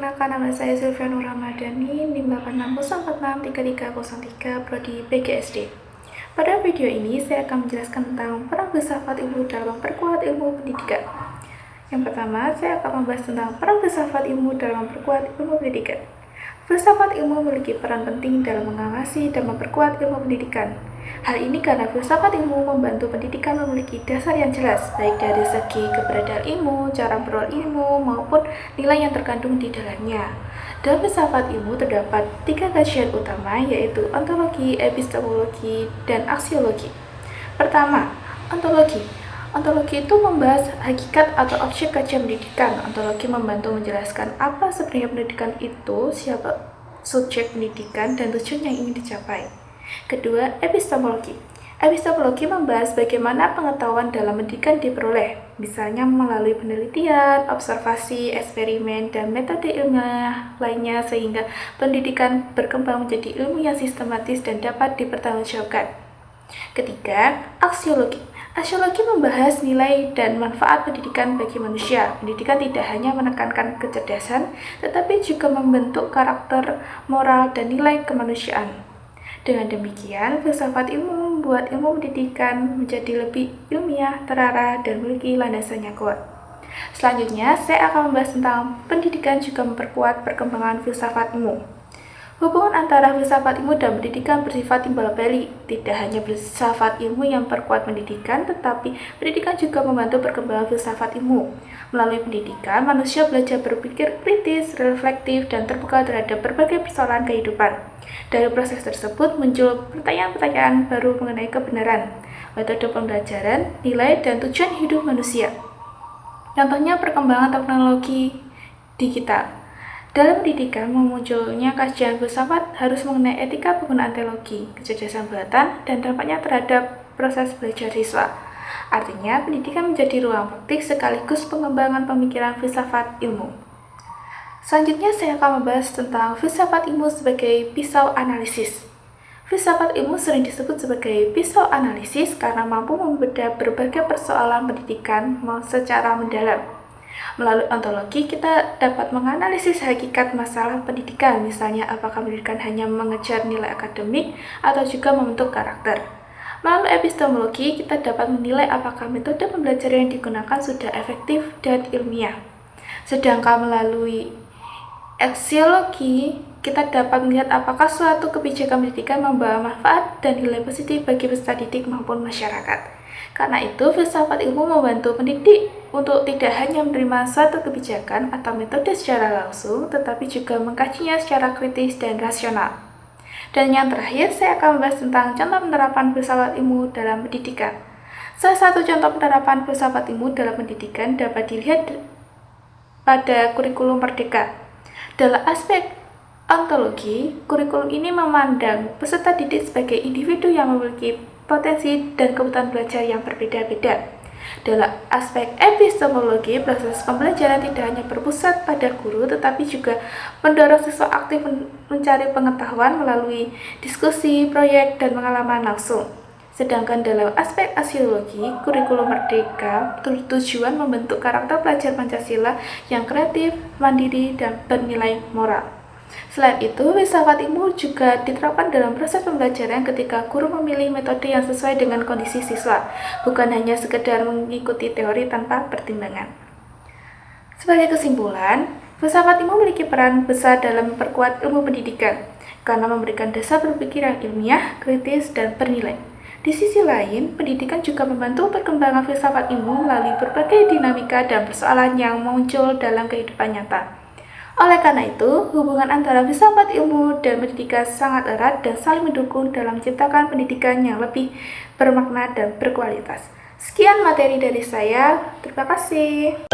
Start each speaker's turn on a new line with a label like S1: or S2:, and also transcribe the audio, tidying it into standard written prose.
S1: Perkenalkan, nama saya Silviana Ramadhani, NIM 86046333 Prodi PGSD. Pada video ini, saya akan menjelaskan tentang peran filsafat ilmu dalam memperkuat ilmu pendidikan. Yang pertama, saya akan membahas tentang peran filsafat ilmu dalam memperkuat ilmu pendidikan. Filsafat ilmu memiliki peran penting dalam mengawasi dan memperkuat ilmu pendidikan. Hal ini karena filsafat ilmu membantu pendidikan memiliki dasar yang jelas, baik dari segi keberadaan ilmu, cara beroleh ilmu, maupun nilai yang terkandung di dalamnya. Dalam filsafat ilmu terdapat 3 kajian utama, yaitu ontologi, epistemologi, dan aksiologi. Pertama, ontologi. Ontologi itu membahas hakikat atau objek kajian pendidikan. Ontologi membantu menjelaskan apa sebenarnya pendidikan itu, siapa subjek pendidikan, dan tujuan yang ingin dicapai. Kedua, epistemologi. Epistemologi membahas bagaimana pengetahuan dalam pendidikan diperoleh, misalnya melalui penelitian, observasi, eksperimen, dan metode ilmiah lainnya sehingga pendidikan berkembang menjadi ilmu yang sistematis dan dapat dipertanggungjawabkan. Ketiga, aksiologi. Aksiologi membahas nilai dan manfaat pendidikan bagi manusia. Pendidikan tidak hanya menekankan kecerdasan, tetapi juga membentuk karakter, moral, dan nilai kemanusiaan. Dengan demikian, filsafat ilmu membuat ilmu pendidikan menjadi lebih ilmiah, terarah, dan memiliki landasan yang kuat. Selanjutnya, saya akan membahas tentang pendidikan juga memperkuat perkembangan filsafat ilmu. Hubungan antara filsafat ilmu dan pendidikan bersifat timbal balik. Tidak hanya filsafat ilmu yang memperkuat pendidikan, tetapi pendidikan juga membantu perkembangan filsafat ilmu. Melalui pendidikan, manusia belajar berpikir kritis, reflektif, dan terbuka terhadap berbagai persoalan kehidupan. Dari proses tersebut muncul pertanyaan-pertanyaan baru mengenai kebenaran, metode pembelajaran, nilai, dan tujuan hidup manusia. Contohnya perkembangan teknologi digital. Dalam pendidikan, memunculnya kajian filsafat harus mengenai etika penggunaan teknologi, kecerdasan buatan, dan dampaknya terhadap proses belajar siswa. Artinya, pendidikan menjadi ruang praktik sekaligus pengembangan pemikiran filsafat ilmu. Selanjutnya, saya akan membahas tentang filsafat ilmu sebagai pisau analisis. Filsafat ilmu sering disebut sebagai pisau analisis karena mampu membedah berbagai persoalan pendidikan secara mendalam. Melalui ontologi, kita dapat menganalisis hakikat masalah pendidikan, misalnya apakah pendidikan hanya mengejar nilai akademik atau juga membentuk karakter. Melalui epistemologi, kita dapat menilai apakah metode pembelajaran yang digunakan sudah efektif dan ilmiah. Sedangkan melalui aksiologi, kita dapat melihat apakah suatu kebijakan pendidikan membawa manfaat dan nilai positif bagi peserta didik maupun masyarakat. Karena itu, filsafat ilmu membantu pendidik untuk tidak hanya menerima suatu kebijakan atau metode secara langsung, tetapi juga mengkajinya secara kritis dan rasional. Dan yang terakhir, saya akan membahas tentang contoh penerapan filsafat ilmu dalam pendidikan. Salah satu contoh penerapan filsafat ilmu dalam pendidikan dapat dilihat pada kurikulum Merdeka. Dalam aspek ontologi, kurikulum ini memandang peserta didik sebagai individu yang memiliki potensi dan kebutuhan belajar yang berbeda-beda. Dalam aspek epistemologi, proses pembelajaran tidak hanya berpusat pada guru, tetapi juga mendorong siswa aktif mencari pengetahuan melalui diskusi, proyek, dan pengalaman langsung. Sedangkan dalam aspek aksiologi, kurikulum Merdeka bertujuan membentuk karakter pelajar Pancasila yang kreatif, mandiri, dan bernilai moral. Selain itu, filsafat ilmu juga diterapkan dalam proses pembelajaran ketika guru memilih metode yang sesuai dengan kondisi siswa, bukan hanya sekedar mengikuti teori tanpa pertimbangan. Sebagai kesimpulan, filsafat ilmu memiliki peran besar dalam memperkuat ilmu pendidikan, karena memberikan dasar berpikir yang ilmiah, kritis, dan bernilai. Di sisi lain, pendidikan juga membantu perkembangan filsafat ilmu melalui berbagai dinamika dan persoalan yang muncul dalam kehidupan nyata. Oleh karena itu, hubungan antara filsafat ilmu dan pendidikan sangat erat dan saling mendukung dalam menciptakan pendidikan yang lebih bermakna dan berkualitas. Sekian materi dari saya, terima kasih.